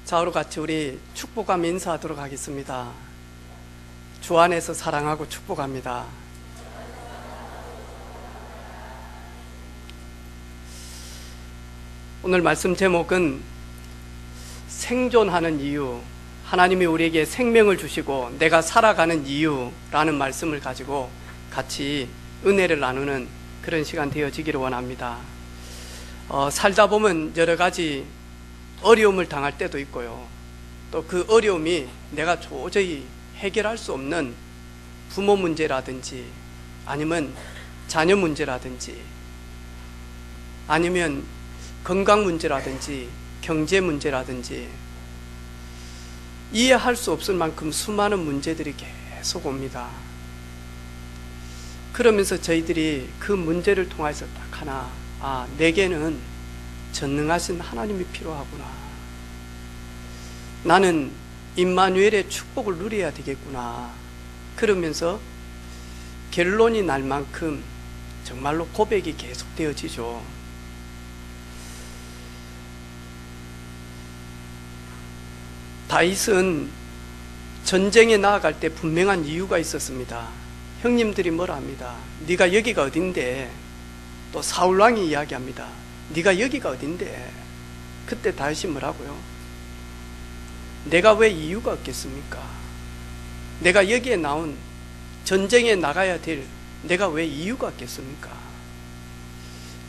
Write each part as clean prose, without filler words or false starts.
좌우로 같이 우리 축복하며 인사하도록 하겠습니다. 주 안에서 사랑하고 축복합니다. 오늘 말씀 제목은 생존하는 이유, 하나님이 우리에게 생명을 주시고 내가 살아가는 이유라는 말씀을 가지고 같이 은혜를 나누는 그런 시간 되어지기를 원합니다. 살다 보면 여러 가지 어려움을 당할 때도 있고요. 또 그 어려움이 내가 도저히 해결할 수 없는 부모 문제라든지 아니면 자녀 문제라든지 아니면 건강 문제라든지 경제 문제라든지 이해할 수 없을 만큼 수많은 문제들이 계속 옵니다. 그러면서 저희들이 그 문제를 통해서 딱 하나, 내게는 전능하신 하나님이 필요하구나. 나는 임마누엘의 축복을 누려야 되겠구나. 그러면서 결론이 날 만큼 정말로 고백이 계속 되어지죠. 다윗은 전쟁에 나아갈 때 분명한 이유가 있었습니다. 형님들이 뭐라 합니다. 네가 여기가 어딘데? 또 사울왕이 이야기합니다. 네가 여기가 어딘데? 그때 다윗이 뭐라고요? 내가 왜 이유가 없겠습니까? 내가 여기에 나온 전쟁에 나가야 될 내가 왜 이유가 없겠습니까?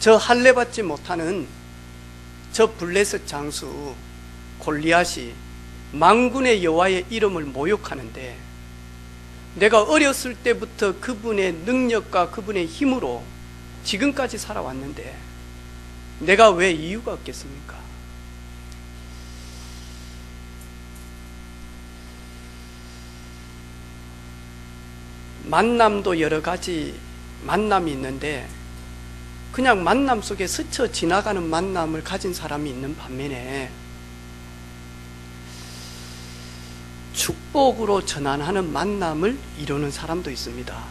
저 할례받지 못하는 저 블레셋 장수 골리앗이 만군의 여호와의 이름을 모욕하는데 내가 어렸을 때부터 그분의 능력과 그분의 힘으로 지금까지 살아왔는데 내가 왜 이유가 없겠습니까? 만남도 여러 가지 만남이 있는데 그냥 만남 속에 스쳐 지나가는 만남을 가진 사람이 있는 반면에 축복으로 전환하는 만남을 이루는 사람도 있습니다.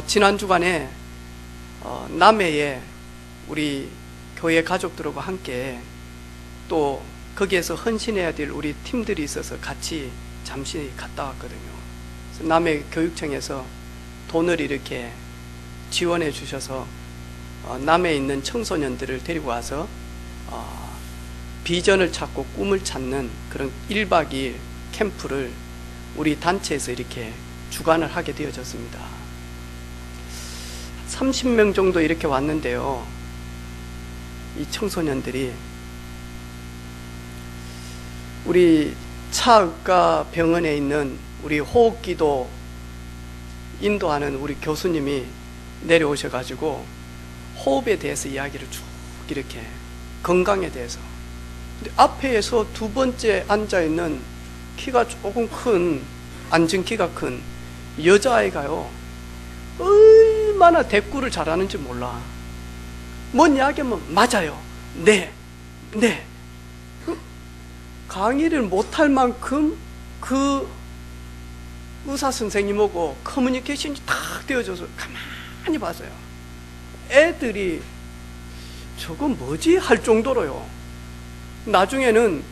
지난 주간에 남해에 우리 교회 가족들하고 함께 또 거기에서 헌신해야 될 우리 팀들이 있어서 같이 잠시 갔다 왔거든요. 남해 교육청에서 돈을 이렇게 지원해 주셔서 남해에 있는 청소년들을 데리고 와서 비전을 찾고 꿈을 찾는 그런 1박 2일 캠프를 우리 단체에서 이렇게 주관을 하게 되어졌습니다. 30명 정도 이렇게 왔는데요. 이 청소년들이 우리 차의과 병원에 있는 우리 호흡기도 인도하는 우리 교수님이 내려오셔가지고 호흡에 대해서 이야기를 쭉 이렇게 건강에 대해서 근데 앞에서 두 번째 앉아있는 키가 조금 큰 앉은 키가 큰 여자아이가요 얼마나 대꾸를 잘하는지 몰라. 뭔 이야기하면 맞아요, 네 강의를 못할 만큼 그 의사 선생님하고 커뮤니케이션이 탁 되어져서 가만히 봤어요. 애들이 저건 뭐지? 할 정도로요. 나중에는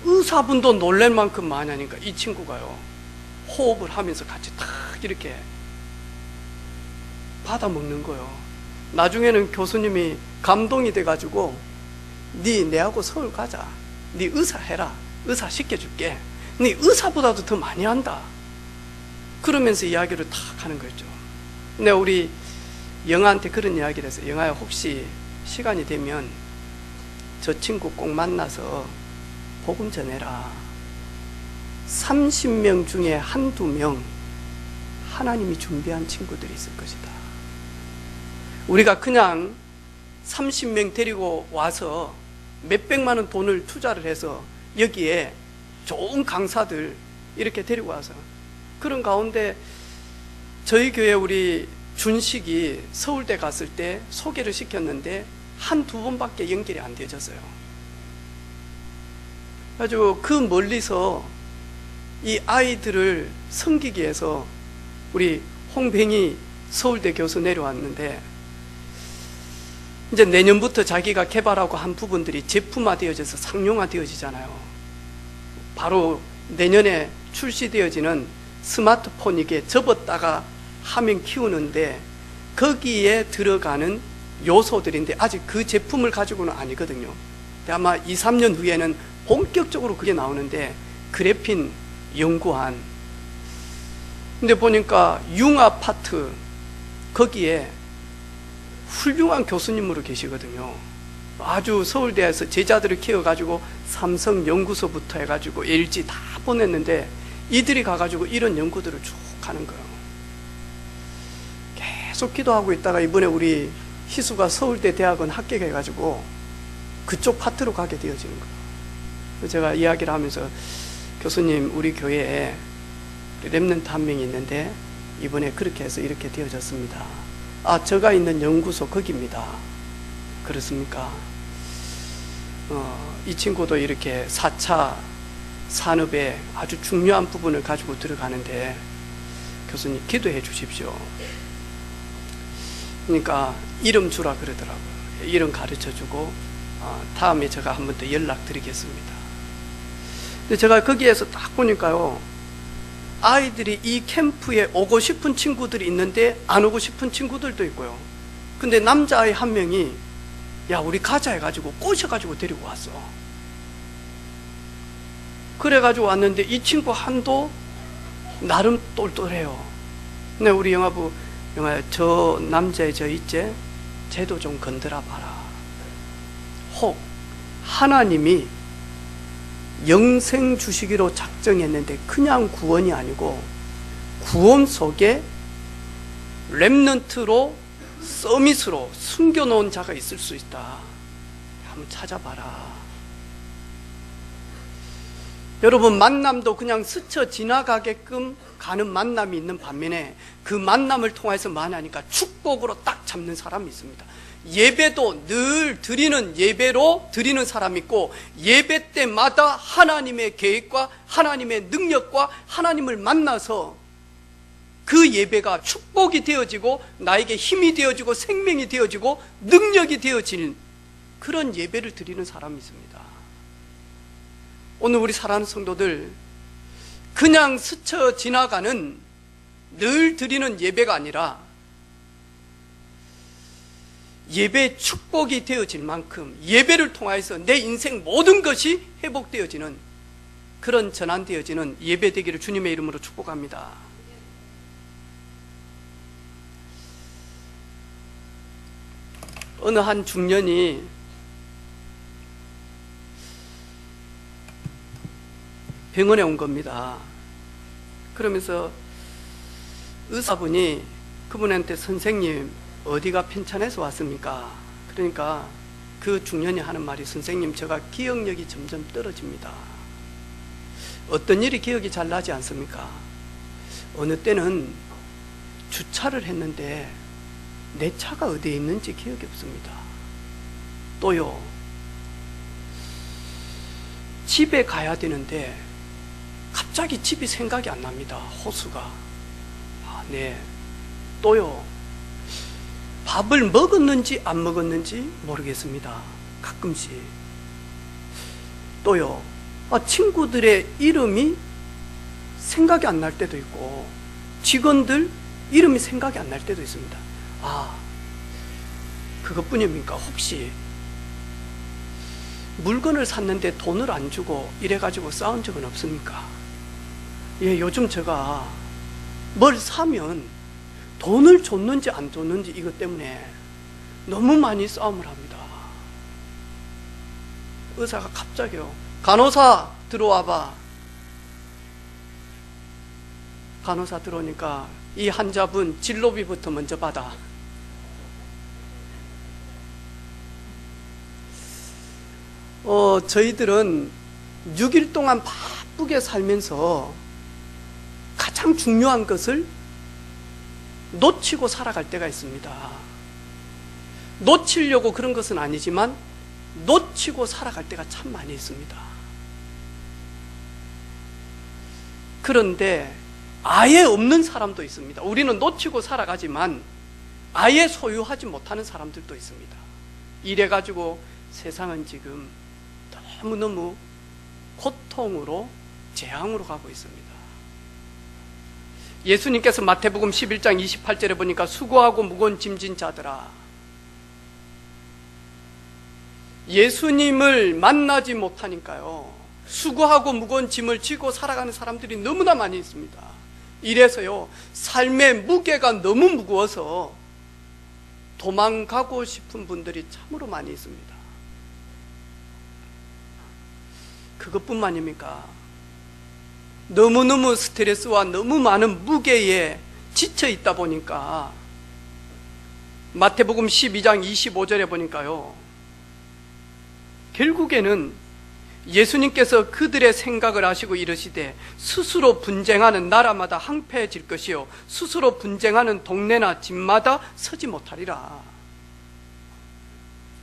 의사분도 놀랄 만큼 많이 하니까 이 친구가요 호흡을 하면서 같이 탁 이렇게 받아 먹는 거예요. 나중에는 교수님이 감동이 돼가지고 내하고 서울 가자. 네 의사 해라. 의사 시켜줄게. 네 의사보다도 더 많이 한다. 그러면서 이야기를 탁 하는 거죠. 근데 우리 영아한테 그런 이야기를 했어요. 영아야, 혹시 시간이 되면 저 친구 꼭 만나서 복음 전해라. 30명 중에 한두 명 하나님이 준비한 친구들이 있을 것이다. 우리가 그냥 30명 데리고 와서 몇백만 원 돈을 투자를 해서 여기에 좋은 강사들 이렇게 데리고 와서 그런 가운데 저희 교회 우리 준식이 서울대 갔을 때 소개를 시켰는데 한두 번밖에 연결이 안 되어졌어요. 그래가지고 그 멀리서 이 아이들을 섬기기 위해서 우리 홍뱅이 서울대 교수 내려왔는데 이제 내년부터 자기가 개발하고 한 부분들이 제품화되어져서 상용화되어지잖아요. 바로 내년에 출시되어지는 스마트폰, 이게 접었다가 화면 키우는데 거기에 들어가는 요소들인데 아직 그 제품을 가지고는 아니거든요. 근데 아마 2, 3년 후에는 본격적으로 그게 나오는데 그래핀 연구한, 근데 보니까 융합 파트 거기에 훌륭한 교수님으로 계시거든요. 아주 서울대에서 제자들을 키워가지고 삼성 연구소부터 해가지고 LG 다 보냈는데 이들이 가가지고 이런 연구들을 쭉 하는 거예요. 계속 기도하고 있다가 이번에 우리 희수가 서울대 대학원 합격해가지고 그쪽 파트로 가게 되어지는 거예요. 제가 이야기를 하면서 교수님, 우리 교회에 렘넌트 한 명이 있는데 이번에 그렇게 해서 이렇게 되어졌습니다. 아, 제가 있는 연구소 거기입니다. 그렇습니까? 이 친구도 이렇게 4차 산업에 아주 중요한 부분을 가지고 들어가는데 교수님 기도해 주십시오. 그러니까 이름 주라 그러더라고요. 이름 가르쳐 주고 다음에 제가 한 번 더 연락 드리겠습니다. 근데 제가 거기에서 딱 보니까요, 아이들이 이 캠프에 오고 싶은 친구들이 있는데 안 오고 싶은 친구들도 있고요. 근데 남자아이 한 명이 야, 우리 가자 해가지고 꼬셔가지고 데리고 왔어. 그래가지고 왔는데 이 친구 한도 나름 똘똘해요. 근데 우리 영화부, 저 남자의 저 있제, 쟤도 좀 건드려 봐라. 혹 하나님이 영생 주시기로 작정했는데 그냥 구원이 아니고 구원 속에 렘넌트로, 서밋으로 숨겨놓은 자가 있을 수 있다. 한번 찾아봐라. 여러분, 만남도 그냥 스쳐 지나가게끔 가는 만남이 있는 반면에 그 만남을 통해서 만나니까 축복으로 딱 잡는 사람이 있습니다. 예배도 늘 드리는 예배로 드리는 사람이 있고, 예배 때마다 하나님의 계획과 하나님의 능력과 하나님을 만나서 그 예배가 축복이 되어지고 나에게 힘이 되어지고 생명이 되어지고 능력이 되어지는 그런 예배를 드리는 사람이 있습니다. 오늘 우리 사랑하는 성도들, 그냥 스쳐 지나가는 늘 드리는 예배가 아니라 예배의 축복이 되어질 만큼 예배를 통해서 내 인생 모든 것이 회복되어지는 그런 전환되어지는 예배 되기를 주님의 이름으로 축복합니다. 어느 한 중년이 병원에 온 겁니다. 그러면서 의사분이 그분한테 선생님 어디가 편찮아서 왔습니까? 그러니까 그 중년이 하는 말이, 선생님 제가 기억력이 점점 떨어집니다. 어떤 일이 기억이 잘 나지 않습니까? 어느 때는 주차를 했는데 내 차가 어디에 있는지 기억이 없습니다. 또요, 집에 가야 되는데 갑자기 집이 생각이 안 납니다. 호수가. 네. 또요, 밥을 먹었는지 안 먹었는지 모르겠습니다. 가끔씩. 또요, 친구들의 이름이 생각이 안 날 때도 있고 직원들 이름이 생각이 안 날 때도 있습니다. 그것뿐입니까? 혹시 물건을 샀는데 돈을 안 주고 이래가지고 싸운 적은 없습니까? 예, 요즘 제가 뭘 사면 돈을 줬는지 안 줬는지 이것 때문에 너무 많이 싸움을 합니다. 의사가 갑자기요, 간호사 들어와봐. 간호사 들어오니까 이 환자분 진료비부터 먼저 받아. 저희들은 6일 동안 바쁘게 살면서 가장 중요한 것을 놓치고 살아갈 때가 있습니다. 놓치려고 그런 것은 아니지만 놓치고 살아갈 때가 참 많이 있습니다. 그런데 아예 없는 사람도 있습니다. 우리는 놓치고 살아가지만 아예 소유하지 못하는 사람들도 있습니다. 이래가지고 세상은 지금 너무너무 고통으로 재앙으로 가고 있습니다. 예수님께서 마태복음 11장 28절에 보니까 수고하고 무거운 짐진 자들아, 예수님을 만나지 못하니까요, 수고하고 무거운 짐을 지고 살아가는 사람들이 너무나 많이 있습니다. 이래서요, 삶의 무게가 너무 무거워서 도망가고 싶은 분들이 참으로 많이 있습니다. 그것뿐만입니까? 너무너무 스트레스와 너무 많은 무게에 지쳐 있다 보니까 마태복음 12장 25절에 보니까요, 결국에는 예수님께서 그들의 생각을 아시고 이르시되 스스로 분쟁하는 나라마다 황폐해질 것이요 스스로 분쟁하는 동네나 집마다 서지 못하리라.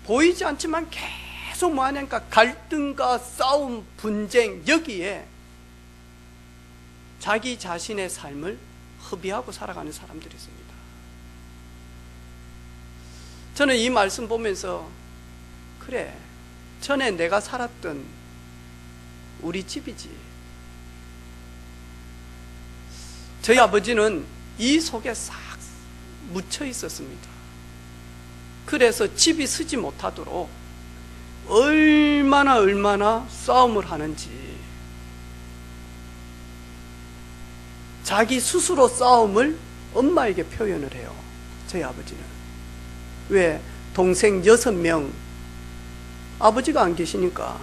보이지 않지만 계속 뭐하냐니까 갈등과 싸움, 분쟁, 여기에 자기 자신의 삶을 허비하고 살아가는 사람들이 있습니다. 저는 이 말씀 보면서, 그래, 전에 내가 살았던 우리 집이지. 저희 아버지는 이 속에 싹 묻혀 있었습니다. 그래서 집이 서지 못하도록 얼마나 싸움을 하는지, 자기 스스로 싸움을 엄마에게 표현을 해요. 저희 아버지는. 왜? 동생 6명, 아버지가 안 계시니까,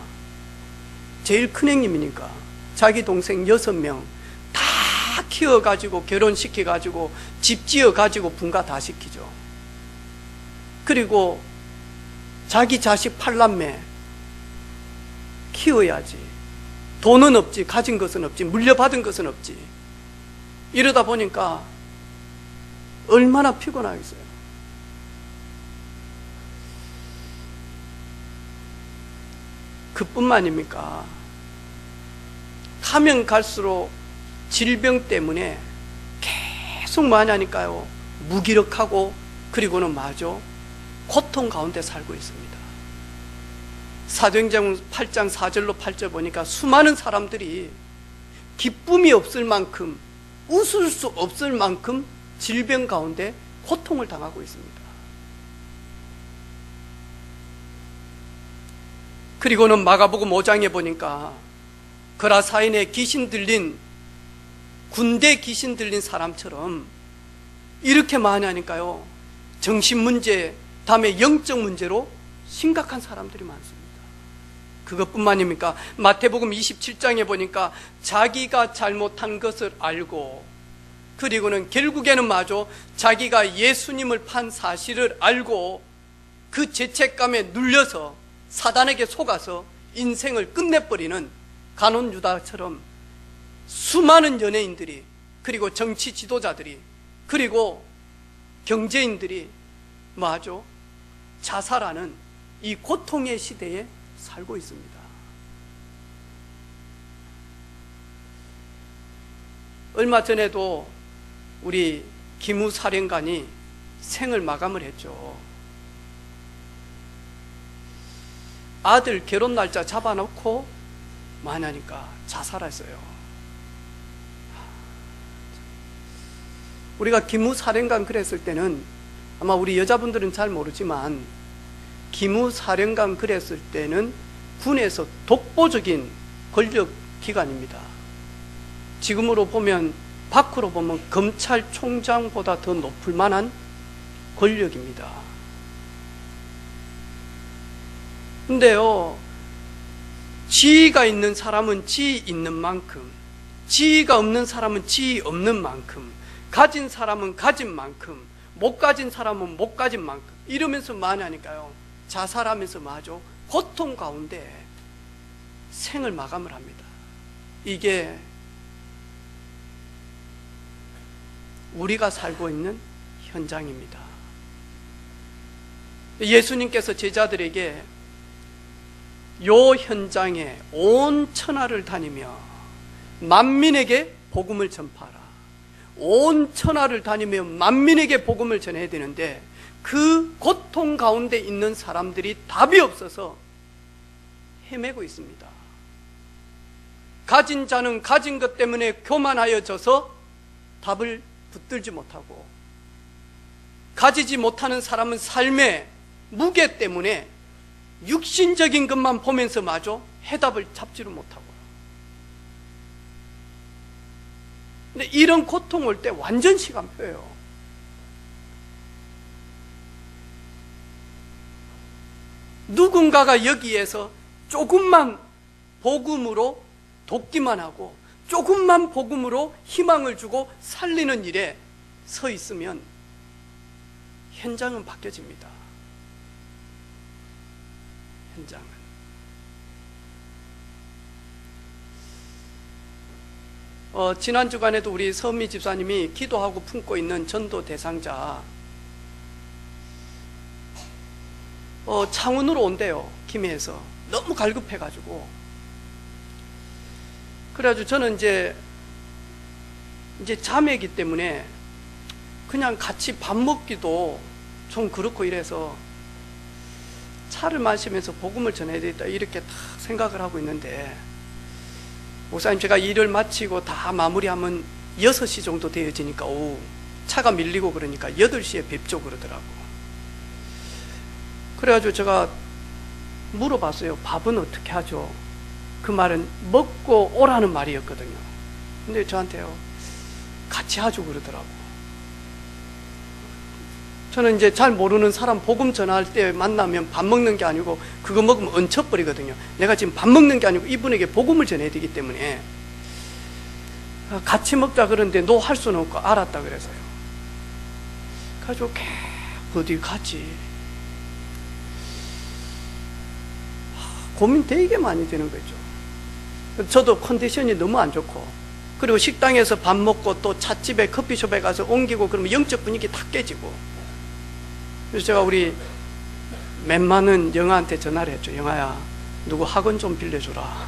제일 큰 형님이니까 자기 동생 6명 다 키워가지고 결혼시켜가지고 집 지어가지고 분가 다 시키죠. 그리고 자기 자식 8남매 키워야지. 돈은 없지, 가진 것은 없지, 물려받은 것은 없지. 이러다 보니까 얼마나 피곤하겠어요. 그뿐만입니까? 가면 갈수록 질병 때문에 계속 뭐하냐니까요, 무기력하고, 그리고는 마저 고통 가운데 살고 있습니다. 사도행전 8장 4절로 8절 보니까 수많은 사람들이 기쁨이 없을 만큼, 웃을 수 없을 만큼 질병 가운데 고통을 당하고 있습니다. 그리고는 마가복음 5장에 보니까 거라사인에 귀신 들린, 군대 귀신 들린 사람처럼 이렇게 많이 하니까요, 정신문제, 다음에 영적 문제로 심각한 사람들이 많습니다. 그것뿐만입니까? 마태복음 27장에 보니까 자기가 잘못한 것을 알고, 그리고는 결국에는 마저 자기가 예수님을 판 사실을 알고 그 죄책감에 눌려서 사단에게 속아서 인생을 끝내버리는 가룟 유다처럼 수많은 연예인들이, 그리고 정치 지도자들이, 그리고 경제인들이 뭐하죠? 자살하는 이 고통의 시대에 살고 있습니다. 얼마 전에도 우리 김우 사령관이 생을 마감을 했죠. 아들 결혼 날짜 잡아놓고 뭐하냐니까 자살했어요. 우리가 김우 사령관 그랬을 때는, 아마 우리 여자분들은 잘 모르지만, 김우 사령관 그랬을 때는 군에서 독보적인 권력 기관입니다. 지금으로 보면, 밖으로 보면 검찰총장보다 더 높을 만한 권력입니다. 근데요, 지위가 있는 사람은 지위 있는 만큼, 지위가 없는 사람은 지위 없는 만큼, 가진 사람은 가진 만큼, 못 가진 사람은 못 가진 만큼, 이러면서 많이 하니까요, 자살하면서 마저 고통 가운데 생을 마감을 합니다. 이게 우리가 살고 있는 현장입니다. 예수님께서 제자들에게 요 현장에 온 천하를 다니며 만민에게 복음을 전파하라. 온 천하를 다니며 만민에게 복음을 전해야 되는데, 그 고통 가운데 있는 사람들이 답이 없어서 헤매고 있습니다. 가진 자는 가진 것 때문에 교만하여져서 답을 붙들지 못하고, 가지지 못하는 사람은 삶의 무게 때문에 육신적인 것만 보면서 마저 해답을 잡지를 못하고. 근데 이런 고통 올 때 완전 시간표예요. 누군가가 여기에서 조금만 복음으로 돕기만 하고, 조금만 복음으로 희망을 주고 살리는 일에 서 있으면 현장은 바뀌어집니다. 현장은. 지난 주간에도 우리 서미 집사님이 기도하고 품고 있는 전도 대상자, 창원으로 온대요. 김해에서. 너무 갈급해가지고. 그래가지고 저는 이제 자매이기 때문에 그냥 같이 밥 먹기도 좀 그렇고 이래서 차를 마시면서 복음을 전해야 되겠다 이렇게 딱 생각을 하고 있는데, 목사님 제가 일을 마치고 다 마무리하면 6시 정도 되어지니까 오후 차가 밀리고 그러니까 8시에 뵙죠 그러더라고. 그래가지고 제가 물어봤어요. 밥은 어떻게 하죠? 그 말은 먹고 오라는 말이었거든요. 근데 저한테요, 같이 하죠 그러더라고. 저는 이제 잘 모르는 사람 복음 전할 때 만나면 밥 먹는 게 아니고 그거 먹으면 얹혀버리거든요. 내가 지금 밥 먹는 게 아니고 이분에게 복음을 전해야 되기 때문에 같이 먹자 그러는데 너 할 수는 없고 알았다 그래서요. 가지고 어디 가지? 고민 되게 많이 되는 거죠. 저도 컨디션이 너무 안 좋고, 그리고 식당에서 밥 먹고 또 찻집에 커피숍에 가서 옮기고 그러면 영적 분위기 다 깨지고. 그래서 제가 우리 맨 많은 영아한테 전화를 했죠. 영아야, 누구 학원 좀 빌려주라.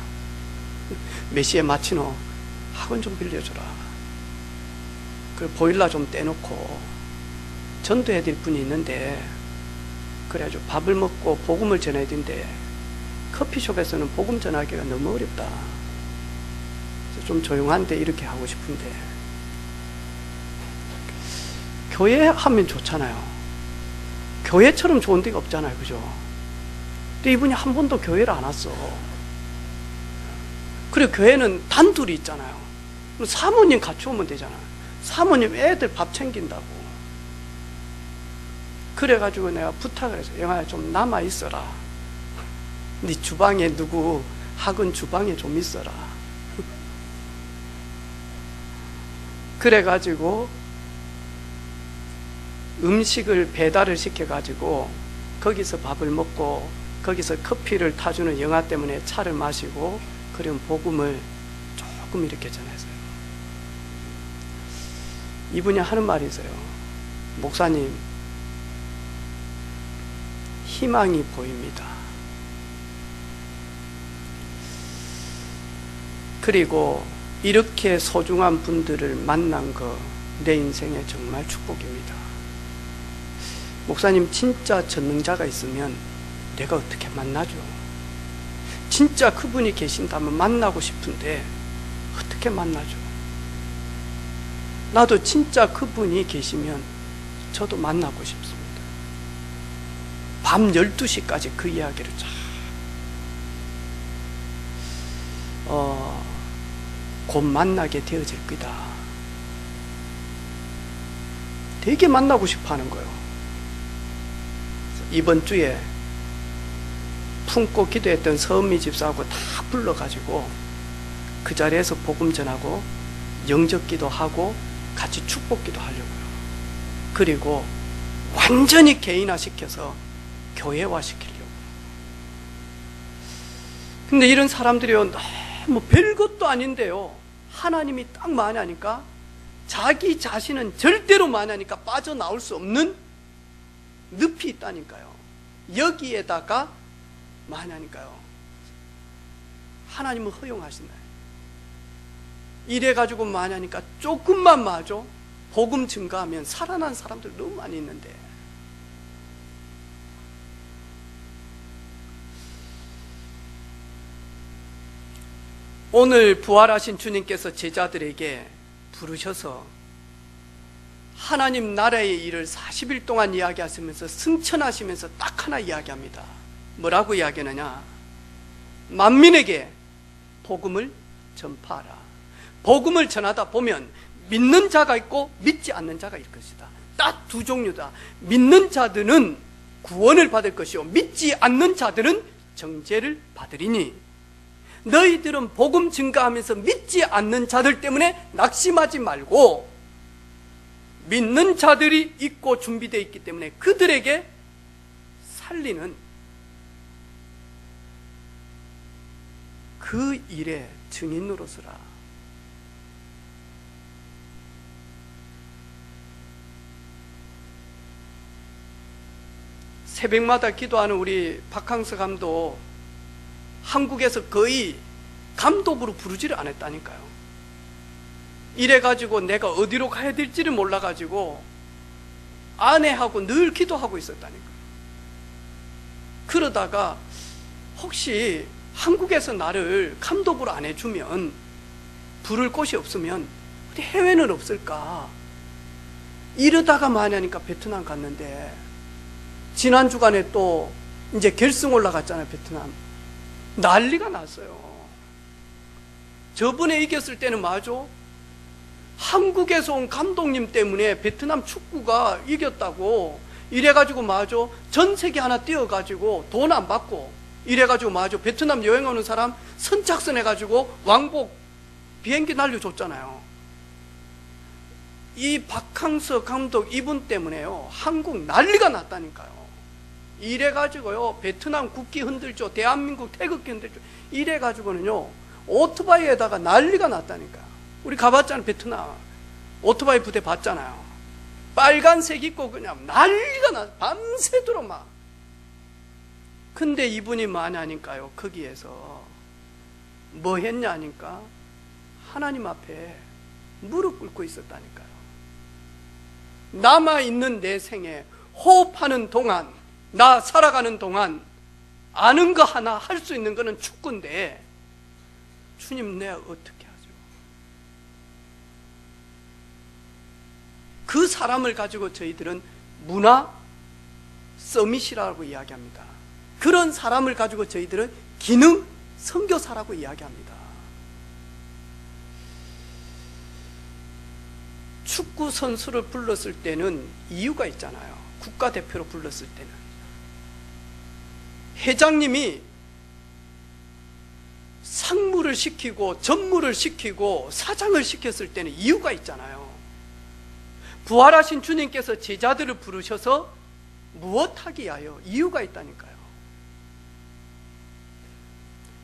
몇 시에 마치노? 학원 좀 빌려주라. 그 보일러 좀 떼놓고 전도해야 될 분이 있는데, 그래가지고 밥을 먹고 복음을 전해야 되는데 커피숍에서는 복음 전하기가 너무 어렵다. 그래서 좀 조용한데 이렇게 하고 싶은데, 교회 하면 좋잖아요. 교회처럼 좋은 데가 없잖아요. 그죠? 근데 이분이 한 번도 교회를 안 왔어. 그리고 교회는 단둘이 있잖아요. 사모님 같이 오면 되잖아요. 사모님 애들 밥 챙긴다고. 그래가지고 내가 부탁을 했어요. 영아야, 좀 남아있어라. 네 주방에 누구 학원 주방에 좀 있어라. 그래가지고 음식을 배달을 시켜가지고 거기서 밥을 먹고 거기서 커피를 타주는 영아 때문에 차를 마시고, 그런 복음을 조금 이렇게 전했어요. 이분이 하는 말이 있어요. 목사님, 희망이 보입니다. 그리고 이렇게 소중한 분들을 만난 거 내 인생에 정말 축복입니다. 목사님, 진짜 전능자가 있으면 내가 어떻게 만나죠? 진짜 그분이 계신다면 만나고 싶은데 어떻게 만나죠? 나도 진짜 그분이 계시면 저도 만나고 싶습니다. 밤 12시까지 그 이야기를 곧 만나게 되어질 거다. 되게 만나고 싶어 하는 거예요. 이번 주에 품고 기도했던 서은미 집사하고 다 불러가지고 그 자리에서 복음 전하고 영접 기도하고 같이 축복 기도하려고요. 그리고 완전히 개인화 시켜서 교회화 시키려고. 근데 이런 사람들이요, 너무 별것도 아닌데요, 하나님이 딱 만나니까 자기 자신은 절대로 만나니까 빠져나올 수 없는 늪이 있다니까요. 여기에다가 만나니까요, 하나님은 허용하신다. 이래가지고 만나니까 조금만 마저 복음 증가하면 살아난 사람들 너무 많이 있는데, 오늘 부활하신 주님께서 제자들에게 부르셔서 하나님 나라의 일을 40일 동안 이야기하시면서 승천하시면서 딱 하나 이야기합니다. 뭐라고 이야기하느냐? 만민에게 복음을 전파하라. 복음을 전하다 보면 믿는 자가 있고 믿지 않는 자가 있을 것이다. 딱 두 종류다. 믿는 자들은 구원을 받을 것이요 믿지 않는 자들은 정죄를 받으리니 너희들은 복음 증가하면서 믿지 않는 자들 때문에 낙심하지 말고 믿는 자들이 있고 준비되어 있기 때문에 그들에게 살리는 그 일의 증인으로 서라. 새벽마다 기도하는 우리 박항서 감독, 한국에서 거의 감독으로 부르지를 않았다니까요. 이래가지고 내가 어디로 가야 될지를 몰라가지고 아내하고 늘 기도하고 있었다니까요. 그러다가 혹시 한국에서 나를 감독으로 안 해주면, 부를 곳이 없으면 어디 해외는 없을까 이러다가 마냐니까 베트남 갔는데, 지난 주간에 또 이제 결승 올라갔잖아요. 베트남 난리가 났어요. 저번에 이겼을 때는 맞아, 한국에서 온 감독님 때문에 베트남 축구가 이겼다고 이래가지고 맞아, 전 세계 하나 띄워가지고 돈 안 받고 이래가지고 맞아, 베트남 여행 오는 사람 선착순 해가지고 왕복 비행기 날려줬잖아요. 이 박항서 감독 이분 때문에요 한국 난리가 났다니까요. 이래가지고요 베트남 국기 흔들죠, 대한민국 태극기 흔들죠. 이래가지고는요 오토바이에다가 난리가 났다니까요. 우리 가봤잖아요. 베트남 오토바이 부대 봤잖아요. 빨간색 입고 그냥 난리가 났, 밤새도록 막. 근데 이분이 뭐냐니까요, 거기에서 뭐 했냐니까 하나님 앞에 무릎 꿇고 있었다니까요. 남아있는 내 생에 호흡하는 동안, 나 살아가는 동안 아는 거 하나 할 수 있는 거는 축구인데 주님 내가 어떻게 하죠? 그 사람을 가지고 저희들은 문화 서밋이라고 이야기합니다. 그런 사람을 가지고 저희들은 기능 선교사라고 이야기합니다. 축구 선수를 불렀을 때는 이유가 있잖아요. 국가대표로 불렀을 때는 회장님이 상무를 시키고 전무를 시키고 사장을 시켰을 때는 이유가 있잖아요. 부활하신 주님께서 제자들을 부르셔서 무엇하기 위하여 이유가 있다니까요.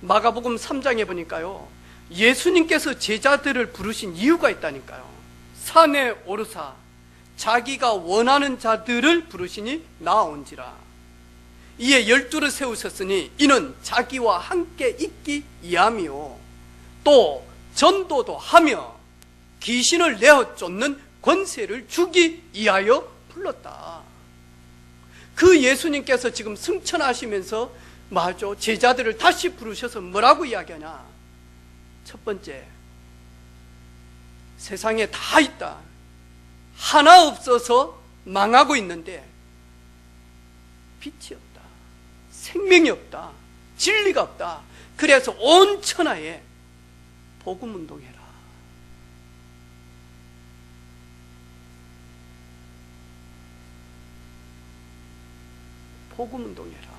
마가복음 3장에 보니까요 예수님께서 제자들을 부르신 이유가 있다니까요. 산에 오르사 자기가 원하는 자들을 부르시니 나아온지라. 이에 12를 세우셨으니 이는 자기와 함께 있기 위함이요 또 전도도 하며 귀신을 내어 쫓는 권세를 주기 위하여 불렀다. 그 예수님께서 지금 승천하시면서 맞아 제자들을 다시 부르셔서 뭐라고 이야기하냐? 첫 번째, 세상에 다 있다, 하나 없어서 망하고 있는데 빛이 없다, 생명이 없다, 진리가 없다. 그래서 온 천하에 복음 운동해라. 복음 운동해라.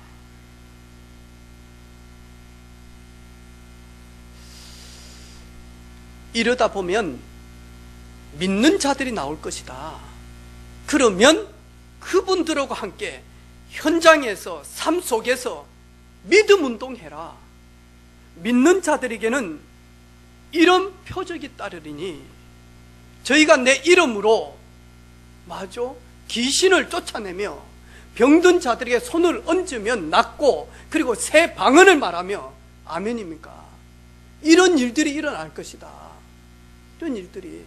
이러다 보면 믿는 자들이 나올 것이다. 그러면 그분들하고 함께 현장에서, 삶 속에서 믿음 운동해라. 믿는 자들에게는 이런 표적이 따르리니 저희가 내 이름으로 맞아 귀신을 쫓아내며 병든 자들에게 손을 얹으면 낫고, 그리고 새 방언을 말하며 아멘입니까? 이런 일들이 일어날 것이다. 이런 일들이.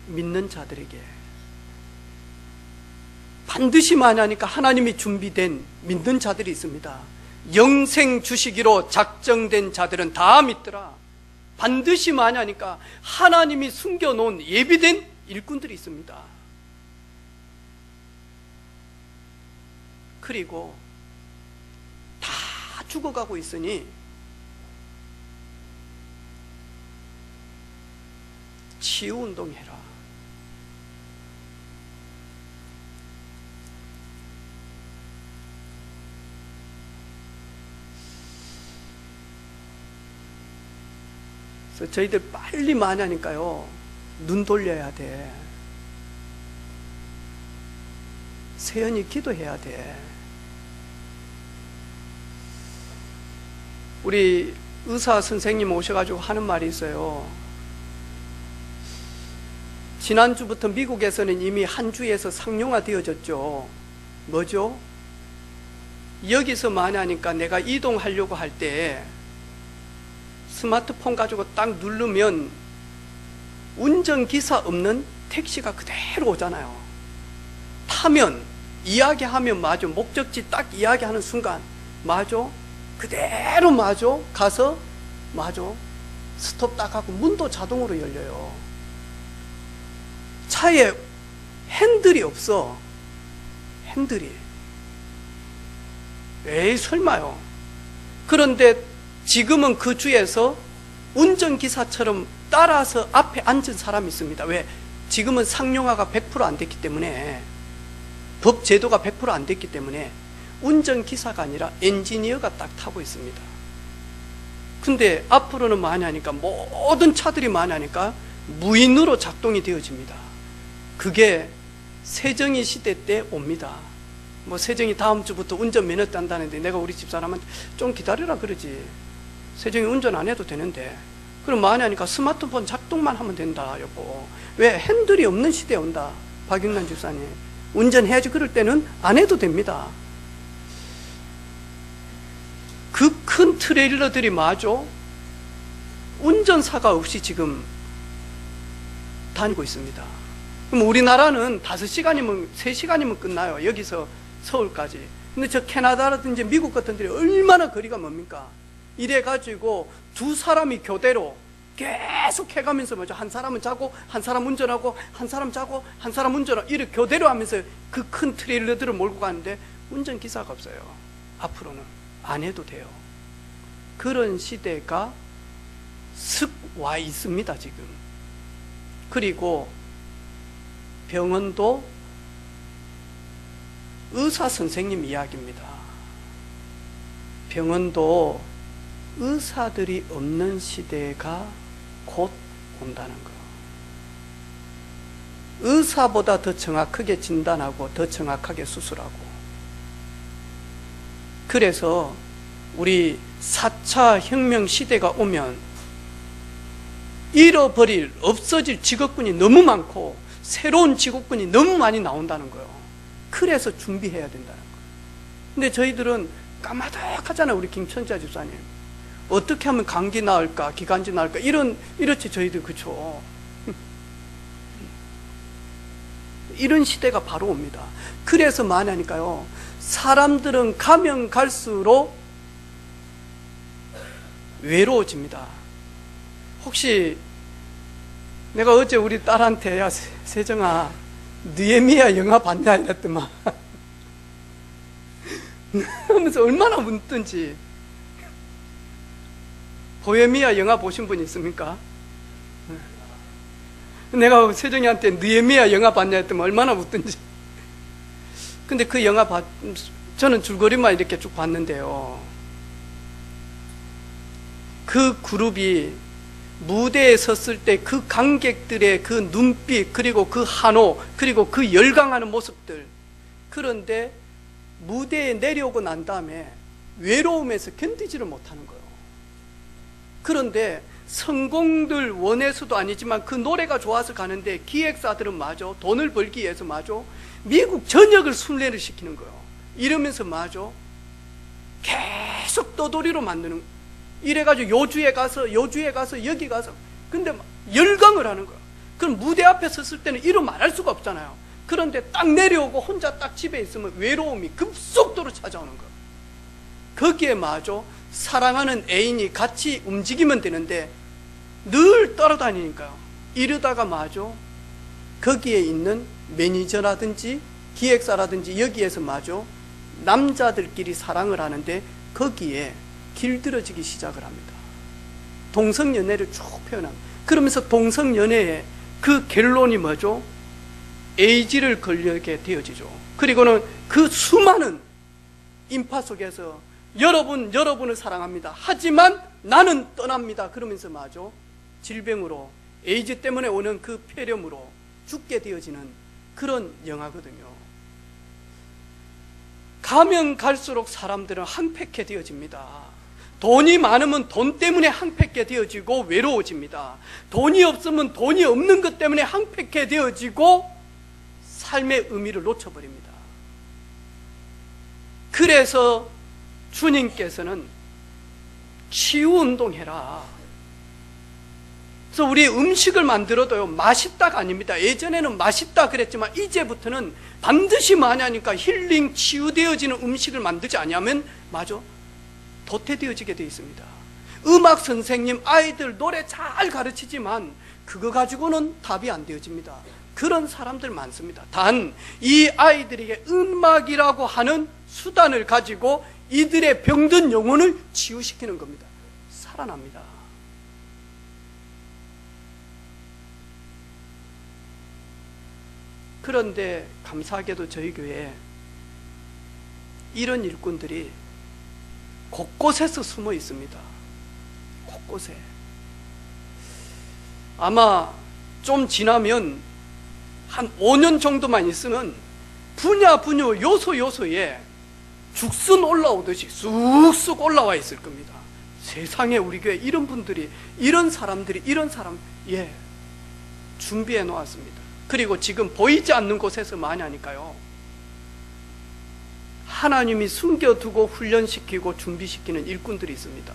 믿는 자들에게 반드시 만나니까 하나님이 준비된 믿는 자들이 있습니다. 영생 주시기로 작정된 자들은 다 믿더라. 반드시 만나니까 하나님이 숨겨놓은 예비된 일꾼들이 있습니다. 그리고 다 죽어가고 있으니 치유운동해라. 그래서 저희들 빨리 만나니까요, 눈 돌려야 돼. 세연히 기도해야 돼. 우리 의사 선생님 오셔가지고 하는 말이 있어요. 지난주부터 미국에서는 이미 한 주에서 상용화 되어졌죠. 뭐죠? 여기서 만나니까 내가 이동하려고 할 때 스마트폰 가지고 딱 누르면 운전기사 없는 택시가 그대로 오잖아요. 타면, 이야기하면 맞아. 목적지 딱 이야기하는 순간 맞아. 그대로 맞아. 가서 맞아. 스톱 딱 하고 문도 자동으로 열려요. 차에 핸들이 없어. 핸들이. 에이, 설마요. 그런데 지금은 그 주에서 운전기사처럼 따라서 앞에 앉은 사람이 있습니다. 왜? 지금은 상용화가 100% 안 됐기 때문에, 법 제도가 100% 안 됐기 때문에 운전기사가 아니라 엔지니어가 딱 타고 있습니다. 근데 앞으로는 많이 하니까, 모든 차들이 많이 하니까 무인으로 작동이 되어집니다. 그게 세정이 시대 때 옵니다. 뭐 세정이 다음 주부터 운전면허 딴다는데 내가 우리 집사람한테 좀 기다려라 그러지. 세정이 운전 안 해도 되는데. 그럼 많이 하니까 스마트폰 작동만 하면 된다, 여보. 왜? 핸들이 없는 시대에 온다. 박윤란 집사님. 운전해야지. 그럴 때는 안 해도 됩니다. 그 큰 트레일러들이 마저 운전사가 없이 지금 다니고 있습니다. 그럼 우리나라는 5시간이면, 3시간이면 끝나요. 여기서 서울까지. 근데 저 캐나다라든지 미국 같은 데는 얼마나 거리가 멉니까? 이래가지고 두 사람이 교대로 계속 해가면서 뭐죠? 한 사람은 자고, 한 사람 운전하고, 한 사람 자고, 한 사람 운전하고, 이렇게 교대로 하면서 그 큰 트레일러들을 몰고 가는데 운전기사가 없어요. 앞으로는 안 해도 돼요. 그런 시대가 슥 와 있습니다, 지금. 그리고 병원도 의사 선생님 이야기입니다. 병원도 의사들이 없는 시대가 곧 온다는 거예요. 의사보다 더 정확하게 진단하고 더 정확하게 수술하고. 그래서 우리 4차 혁명 시대가 오면 잃어버릴, 없어질 직업군이 너무 많고 새로운 직업군이 너무 많이 나온다는 거예요. 그래서 준비해야 된다는 거예요. 근데 저희들은 까마득하잖아요. 우리 김천자 집사님. 어떻게 하면 감기 나을까, 기관지 나을까, 이렇지 저희들. 그쵸? 이런 시대가 바로 옵니다. 그래서 말하니까요, 사람들은 가면 갈수록 외로워집니다. 혹시 내가 어제 우리 딸한테, 야 세정아, 느헤미야 영화 봤냐 이랬더만 하면서 얼마나 웃던지. 보헤미야 영화 보신 분 있습니까? 내가 세정이한테 느헤미야 영화 봤냐 했더니 얼마나 웃던지. 근데 그 영화 저는 줄거리만 이렇게 쭉 봤는데요, 그 그룹이 무대에 섰을 때 그 관객들의 그 눈빛, 그리고 그 한호, 그리고 그 열광하는 모습들. 그런데 무대에 내려오고 난 다음에 외로움에서 견디지를 못하는 거예요. 그런데 성공들 원해서도 아니지만 그 노래가 좋아서 가는데 기획사들은 마저 돈을 벌기 위해서 마저 미국 전역을 순례를 시키는 거예요. 이러면서 마저 계속 떠돌이로 만드는 거예요. 이래가지고 요주에 가서 여기 가서, 근데 막 열광을 하는 거예요. 그럼 무대 앞에 섰을 때는 이런 말할 수가 없잖아요. 그런데 딱 내려오고 혼자 딱 집에 있으면 외로움이 급속도로 찾아오는 거. 거기에 마저 사랑하는 애인이 같이 움직이면 되는데 늘 따라다니니까요. 이러다가 마저 거기에 있는 매니저라든지 기획사라든지 여기에서 마저 남자들끼리 사랑을 하는데 거기에 길들여지기 시작을 합니다. 동성연애를 쭉 표현합니다. 그러면서 동성연애의 그 결론이 뭐죠? 에이즈를 걸리게 되어지죠. 그리고는 그 수많은 인파 속에서 여러분을 사랑합니다. 하지만 나는 떠납니다. 그러면서 마저 질병으로, 에이즈 때문에 오는 그 폐렴으로 죽게 되어지는 그런 영화거든요. 가면 갈수록 사람들은 항폐케 되어집니다. 돈이 많으면 돈 때문에 항폐케 되어지고 외로워집니다. 돈이 없으면 돈이 없는 것 때문에 항폐케 되어지고 삶의 의미를 놓쳐버립니다. 그래서 주님께서는 치유운동해라. 그래서 우리 음식을 만들어도요, 맛있다가 아닙니다. 예전에는 맛있다 그랬지만 이제부터는 반드시 뭐냐니까 힐링, 치유되어지는 음식을 만들지 않으면 맞아, 도태되어지게 되어 있습니다. 음악 선생님, 아이들 노래 잘 가르치지만 그거 가지고는 답이 안 되어집니다. 그런 사람들 많습니다. 단 이 아이들에게 음악이라고 하는 수단을 가지고 이들의 병든 영혼을 치유시키는 겁니다. 살아납니다. 그런데 감사하게도 저희 교회에 이런 일꾼들이 곳곳에서 숨어 있습니다. 곳곳에. 아마 좀 지나면 한 5년 정도만 있으면 분야 요소에 죽순 올라오듯이 쑥쑥 올라와 있을 겁니다. 세상에 우리 교회 이런 분들이, 이런 사람들이, 준비해 놓았습니다. 그리고 지금 보이지 않는 곳에서 많이 하니까요, 하나님이 숨겨두고 훈련시키고 준비시키는 일꾼들이 있습니다.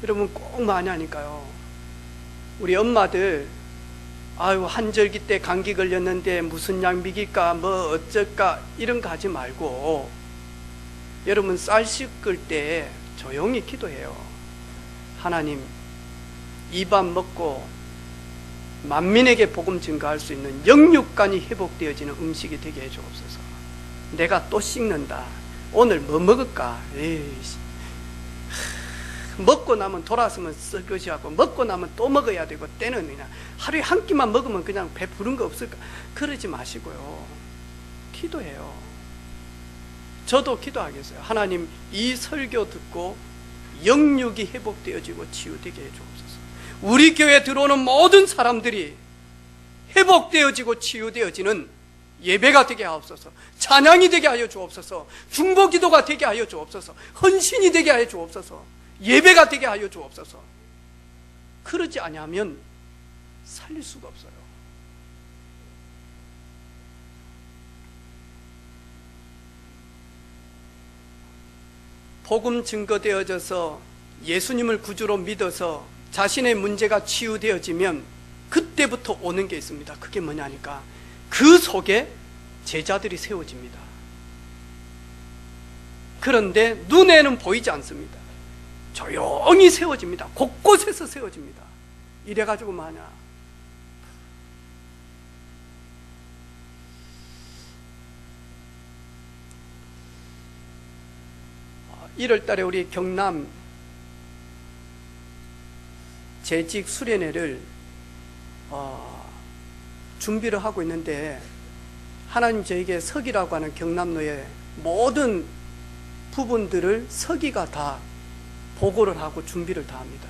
여러분 꼭 많이 하니까요, 우리 엄마들 한절기 때 감기 걸렸는데 무슨 약 먹일까 뭐 어쩔까 이런 거 하지 말고 여러분 쌀 씻을 때 조용히 기도해요. 하나님, 이 밥 먹고 만민에게 복음 증거할 수 있는 영육간이 회복되어지는 음식이 되게 해주옵소서. 내가 또 씻는다. 오늘 뭐 먹을까? 먹고 나면 돌아서면 쓸 것이 하고 먹고 나면 또 먹어야 되고 때는 그냥 하루에 한 끼만 먹으면 그냥 배 부른 거 없을까? 그러지 마시고요, 기도해요. 저도 기도하겠어요. 하나님, 이 설교 듣고 영육이 회복되어지고 치유되게 해주옵소서. 우리 교회에 들어오는 모든 사람들이 회복되어지고 치유되어지는 예배가 되게 하옵소서. 찬양이 되게 하여 주옵소서. 중보기도가 되게 하여 주옵소서. 헌신이 되게 하여 주옵소서. 예배가 되게 하여 주옵소서. 그러지 아니하면 살릴 수가 없어요. 복음 증거되어져서 예수님을 구주로 믿어서 자신의 문제가 치유되어지면 그때부터 오는 게 있습니다. 그게 뭐냐니까 그 속에 제자들이 세워집니다. 그런데 눈에는 보이지 않습니다. 조용히 세워집니다. 곳곳에서 세워집니다. 이래가지고 마냐, (1월 달에) 우리 경남 재직 수련회를 준비를 하고 있는데, 하나님 저에게 서기라고 하는 경남로의 모든 부분들을 서기가 다 보고를 하고 준비를 다 합니다.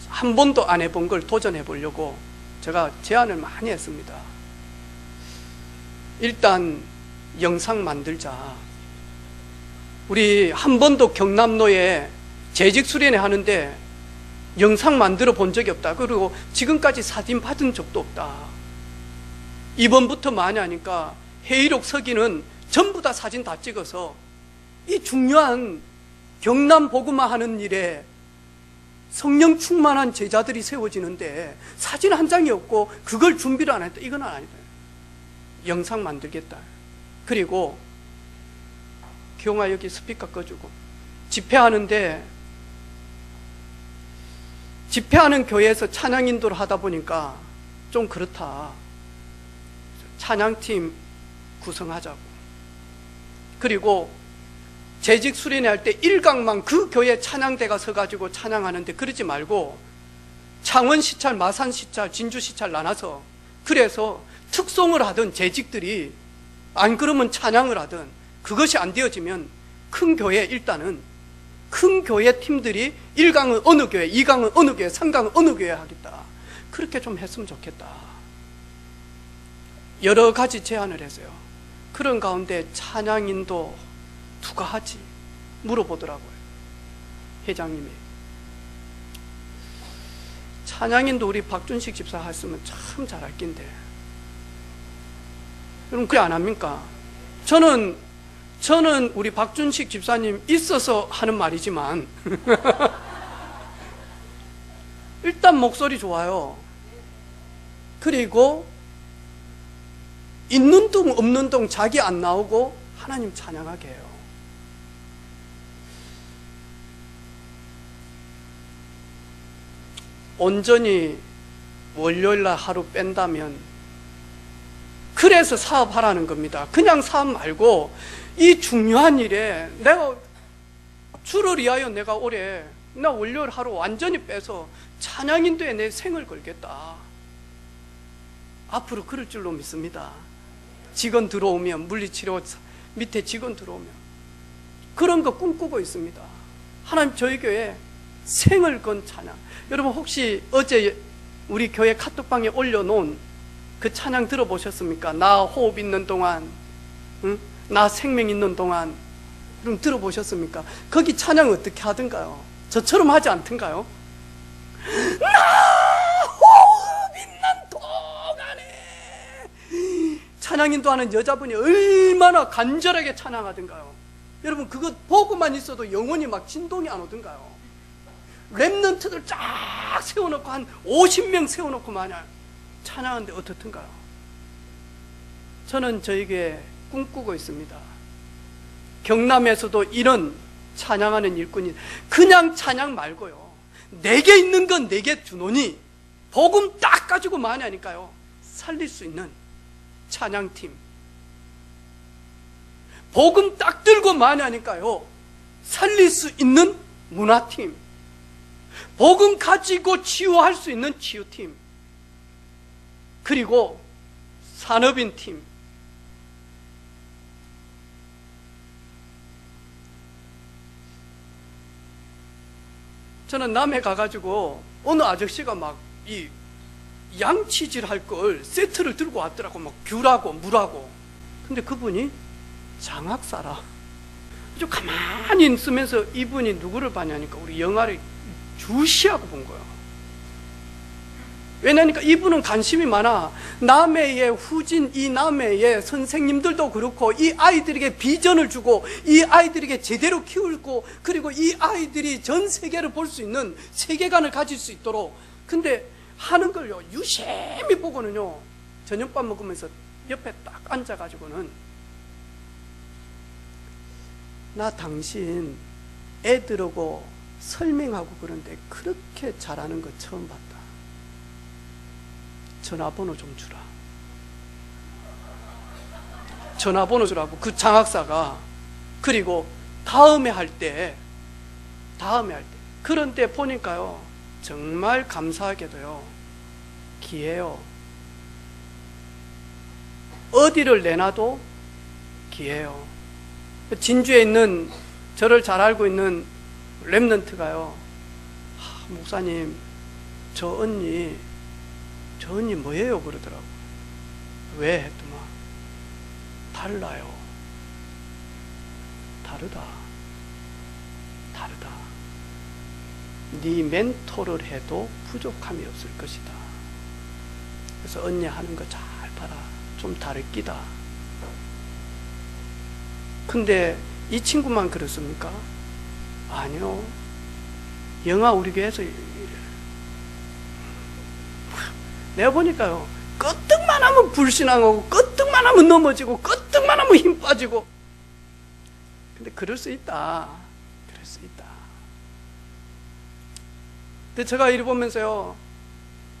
한 번도 안 해본 걸 도전해 보려고 제가 제안을 많이 했습니다. 일단 영상 만들자. 우리 한 번도 경남로에 재직 수련회 하는데 영상 만들어 본 적이 없다. 그리고 지금까지 사진 받은 적도 없다. 이번부터 많이 하니까 회의록 서기는 전부 다 사진 다 찍어서 이 중요한 경남 복음화 하는 일에 성령 충만한 제자들이 세워지는데 사진 한 장이 없고 그걸 준비를 안 했다. 이건 아니다. 영상 만들겠다. 그리고 기용아 여기 스피커 꺼주고 집회하는데 집회하는 교회에서 찬양 인도를 하다 보니까 좀 그렇다. 찬양팀 구성하자고. 그리고 재직 수련회할 때 1강만 그 교회 찬양대가 서가지고 찬양하는데 그러지 말고 창원 시찰, 마산 시찰, 진주 시찰 나눠서 그래서 특송을 하든 재직들이 안 그러면 찬양을 하든 그것이 안 되어지면 큰 교회 일단은 큰 교회 팀들이 1강은 어느 교회, 2강은 어느 교회, 3강은 어느 교회 하겠다. 그렇게 좀 했으면 좋겠다. 여러 가지 제안을 했어요. 그런 가운데 찬양인도 누가 하지? 물어보더라고요. 회장님이. 찬양인도 우리 박준식 집사 했으면 참 잘할 낀데. 여러분 그래 안 합니까? 저는 우리 박준식 집사님 있어서 하는 말이지만 일단 목소리 좋아요. 그리고 있는 둥 없는 둥 자기 안 나오고 하나님 찬양하게 해요. 온전히 월요일날 하루 뺀다면 그래서 사업하라는 겁니다. 그냥 사업 말고 이 중요한 일에 내가 주를 위하여 내가 올해 나 월요일 하루 완전히 빼서 찬양인도에 내 생을 걸겠다. 앞으로 그럴 줄로 믿습니다. 직원 들어오면 물리치료 밑에 직원 들어오면 그런 거 꿈꾸고 있습니다. 하나님 저희 교회 생을 건 찬양. 여러분 혹시 어제 우리 교회 카톡방에 올려놓은 그 찬양 들어보셨습니까? 나 호흡 있는 동안, 응? 나 생명 있는 동안. 그럼 들어보셨습니까? 거기 찬양 어떻게 하던가요? 저처럼 하지 않던가요? 나 호흡 있는 동안에 찬양인도 하는 여자분이 얼마나 간절하게 찬양하던가요? 여러분 그거 보고만 있어도 영혼이 막 진동이 안 오던가요? 랩런트들 쫙 세워놓고 한 50명 세워놓고 마냥 찬양하는데 어떻던가요? 저는 저에게 꿈꾸고 있습니다. 경남에서도 이런 찬양하는 일꾼이 그냥 찬양 말고요. 내게 있는 건 내게 주노니 복음 딱 가지고 많이 하니까요. 살릴 수 있는 찬양팀. 복음 딱 들고 많이 하니까요. 살릴 수 있는 문화팀. 복음 가지고 치유할 수 있는 치유팀. 그리고 산업인 팀. 저는 남해 가가지고 어느 아저씨가 막 이 양치질 할 걸 세트를 들고 왔더라고. 막 귤하고 물하고. 근데 그분이 장학사라. 좀 가만히 있으면서 이분이 누구를 봤냐니까 우리 영아를 주시하고 본 거예요. 왜냐니까 이분은 관심이 많아. 남해의 후진, 이 남해의 선생님들도 그렇고 이 아이들에게 비전을 주고 이 아이들에게 제대로 키우고 그리고 이 아이들이 전 세계를 볼 수 있는 세계관을 가질 수 있도록. 근데 하는 걸요 유심히 보고는요 저녁밥 먹으면서 옆에 딱 앉아가지고는 나 당신 애들하고 설명하고 그런데 그렇게 잘하는 거 처음 봤다. 전화번호 좀 주라. 전화번호 주라고 그 장학사가. 그리고 다음에 할 때 그런데 보니까요 정말 감사하게도요 기회요. 어디를 내놔도 기회요. 진주에 있는 저를 잘 알고 있는 랩런트가요 목사님 저 언니 뭐예요? 그러더라고. 왜? 했더만 달라요. 다르다. 네 멘토를 해도 부족함이 없을 것이다. 그래서 언니 하는 거 잘 봐라. 좀 다를 끼다. 근데 이 친구만 그렇습니까? 아니요. 영아 우리 교회에서 이래. 내가 보니까요, 끄떡만 하면 불신앙하고 끄떡만 하면 넘어지고 끄떡만 하면 힘 빠지고. 근데 그럴 수 있다. 그럴 수 있다. 근데 제가 이리 보면서요,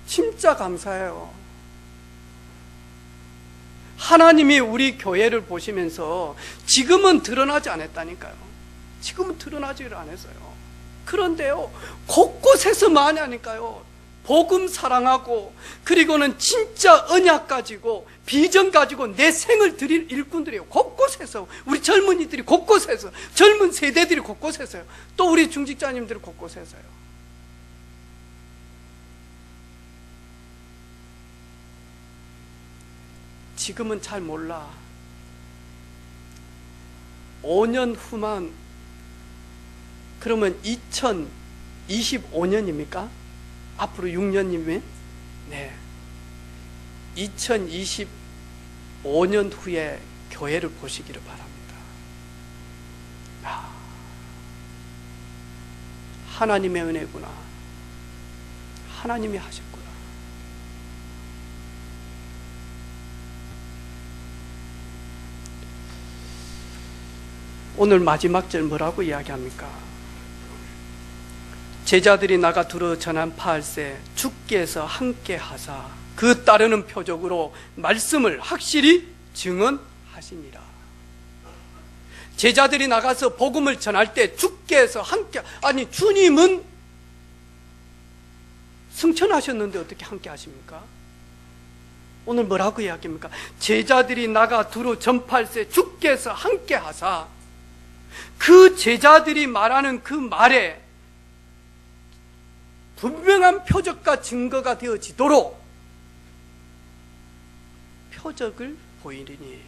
진짜 감사해요. 하나님이 우리 교회를 보시면서 지금은 드러나지 않았다니까요. 지금은 드러나지를 않았어요. 그런데요, 곳곳에서 많이 하니까요, 복음 사랑하고, 그리고는 진짜 언약 가지고 비전 가지고 내 생을 드릴 일꾼들이에요. 곳곳에서, 우리 젊은이들이 곳곳에서, 젊은 세대들이 곳곳에서요, 또 우리 중직자님들이 곳곳에서요. 지금은 잘 몰라. 5년 후만, 그러면 2025년입니까? 앞으로 6년이면? 네. 2025년 후에 교회를 보시기를 바랍니다. 하나님의 은혜구나. 하나님이 하셨구나. 오늘 마지막 절 뭐라고 이야기합니까? 제자들이 나가 두루 전한 파할세 주께서 함께 하사 그 따르는 표적으로 말씀을 확실히 증언하시니라. 제자들이 나가서 복음을 전할 때 주께서 함께, 아니 주님은 승천하셨는데 어떻게 함께 하십니까? 오늘 뭐라고 이야기합니까? 제자들이 나가 두루 전파할세 주께서 함께 하사, 그 제자들이 말하는 그 말에 분명한 표적과 증거가 되어지도록 표적을 보이리니.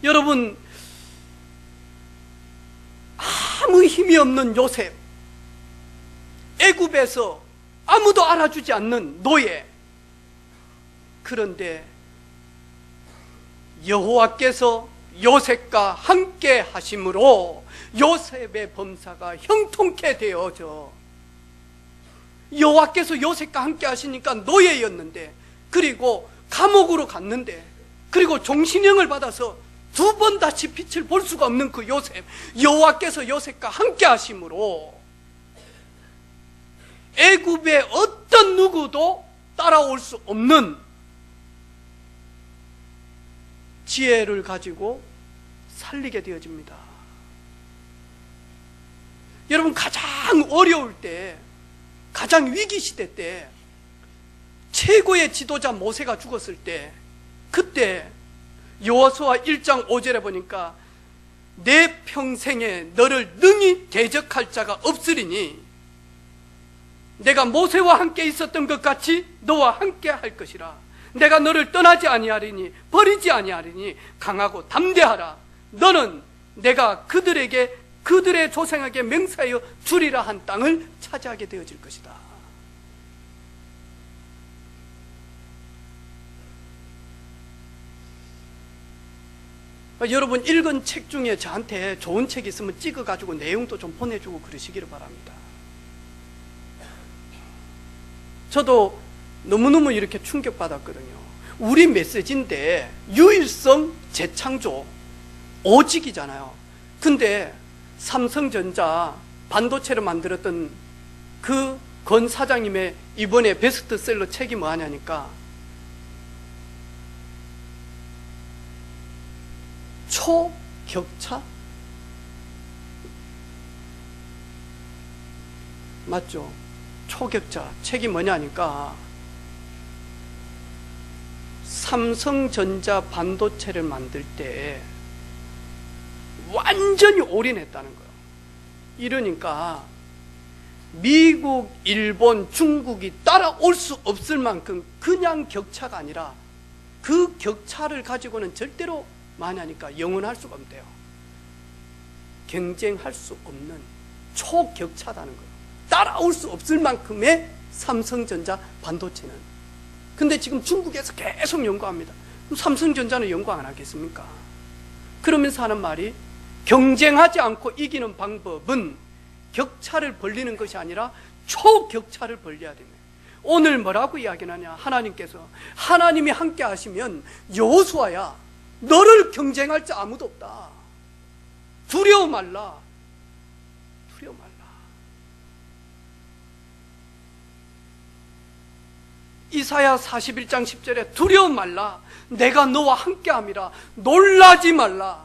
여러분, 아무 힘이 없는 요셉, 애굽에서 아무도 알아주지 않는 노예, 그런데 여호와께서 요셉과 함께 하심으로 요셉의 범사가 형통케 되어져. 여호와께서 요셉과 함께 하시니까 노예였는데, 그리고 감옥으로 갔는데, 그리고 종신형을 받아서 두 번 다시 빛을 볼 수가 없는 그 요셉, 여호와께서 요셉과 함께 하심으로 애굽의 어떤 누구도 따라올 수 없는 지혜를 가지고 살리게 되어집니다. 여러분, 가장 어려울 때, 가장 위기 시대 때, 최고의 지도자 모세가 죽었을 때, 그때 여호수아 1장 5절에 보니까 내 평생에 너를 능히 대적할 자가 없으리니 내가 모세와 함께 있었던 것 같이 너와 함께 할 것이라. 내가 너를 떠나지 아니하리니 버리지 아니하리니 강하고 담대하라. 너는 내가 그들의 조상에게 맹세하여 주리라 한 땅을 차지하게 되어질 것이다. 여러분, 읽은 책 중에 저한테 좋은 책 있으면 찍어가지고 내용도 좀 보내주고 그러시기를 바랍니다. 저도 너무너무 이렇게 충격받았거든요. 우리 메시지인데 유일성 재창조 오직이잖아요. 근데 삼성전자 반도체를 만들었던 그 권 사장님의 이번에 베스트셀러 책이 뭐하냐니까 초격차? 맞죠? 초격차 책이 뭐냐니까 삼성전자 반도체를 만들 때 완전히 올인했다는 거예요. 이러니까 미국, 일본, 중국이 따라올 수 없을 만큼 그냥 격차가 아니라 그 격차를 가지고는 절대로 만약이니까 영원할 수가 없대요. 경쟁할 수 없는 초격차다는 거예요. 따라올 수 없을 만큼의 삼성전자 반도체는. 근데 지금 중국에서 계속 연구합니다. 그럼 삼성전자는 연구 안 하겠습니까? 그러면서 하는 말이 경쟁하지 않고 이기는 방법은 격차를 벌리는 것이 아니라 초격차를 벌려야 됩니다. 오늘 뭐라고 이야기하냐? 하나님께서 하나님이 함께 하시면 여호수아야 너를 경쟁할 자 아무도 없다. 두려워 말라. 두려워 말라. 이사야 41장 10절에 두려워 말라. 내가 너와 함께함이라. 놀라지 말라.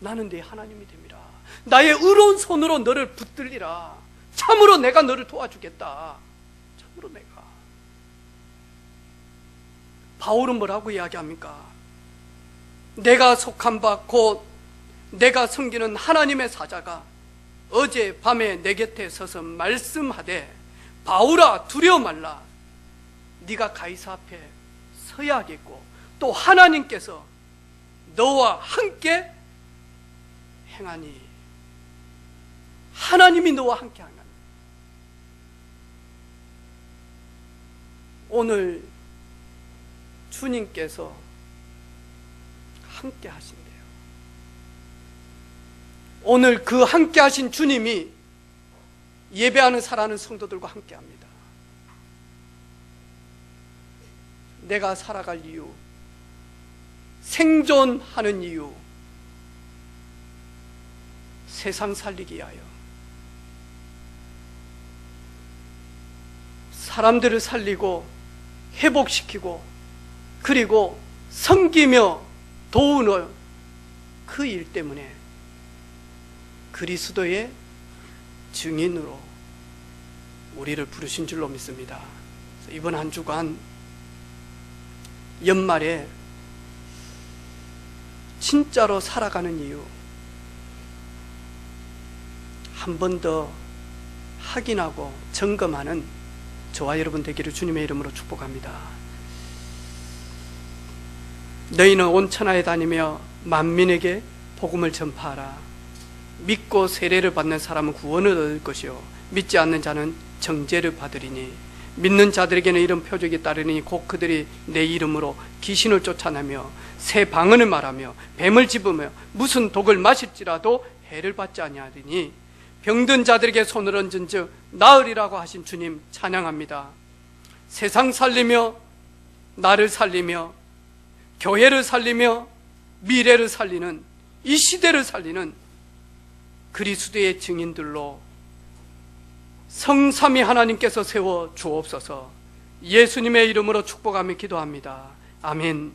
나는 네 하나님이 됨이라. 나의 의로운 손으로 너를 붙들리라. 참으로 내가 너를 도와주겠다. 참으로 내가. 바울은 뭐라고 이야기합니까? 내가 속한 바 곧 내가 섬기는 하나님의 사자가 어제 밤에 내 곁에 서서 말씀하되 바울아 두려워 말라. 네가 가이사 앞에 서야겠고 또 하나님께서 너와 함께 행하니. 하나님이 너와 함께 하는. 오늘 주님께서 함께 하신대요. 오늘 그 함께 하신 주님이 예배하는 살아가는 성도들과 함께 합니다. 내가 살아갈 이유, 생존하는 이유, 세상 살리기 위하여, 사람들을 살리고 회복시키고 그리고 섬기며 도우는 그 일 때문에 그리스도의 증인으로 우리를 부르신 줄로 믿습니다. 이번 한 주간 연말에 진짜로 살아가는 이유 한 번 더 확인하고 점검하는 저와 여러분 되기를 주님의 이름으로 축복합니다. 너희는 온 천하에 다니며 만민에게 복음을 전파하라. 믿고 세례를 받는 사람은 구원을 얻을 것이요 믿지 않는 자는 정죄를 받으리니 믿는 자들에게는 이런 표적이 따르니 곧 그들이 내 이름으로 귀신을 쫓아내며 새 방언을 말하며 뱀을 집으며 무슨 독을 마실지라도 해를 받지 아니하리니 병든 자들에게 손을 얹은즉 나으리라고 하신 주님 찬양합니다. 세상 살리며 나를 살리며 교회를 살리며 미래를 살리는 이 시대를 살리는 그리스도의 증인들로 성삼위 하나님께서 세워 주옵소서. 예수님의 이름으로 축복하며 기도합니다. 아멘.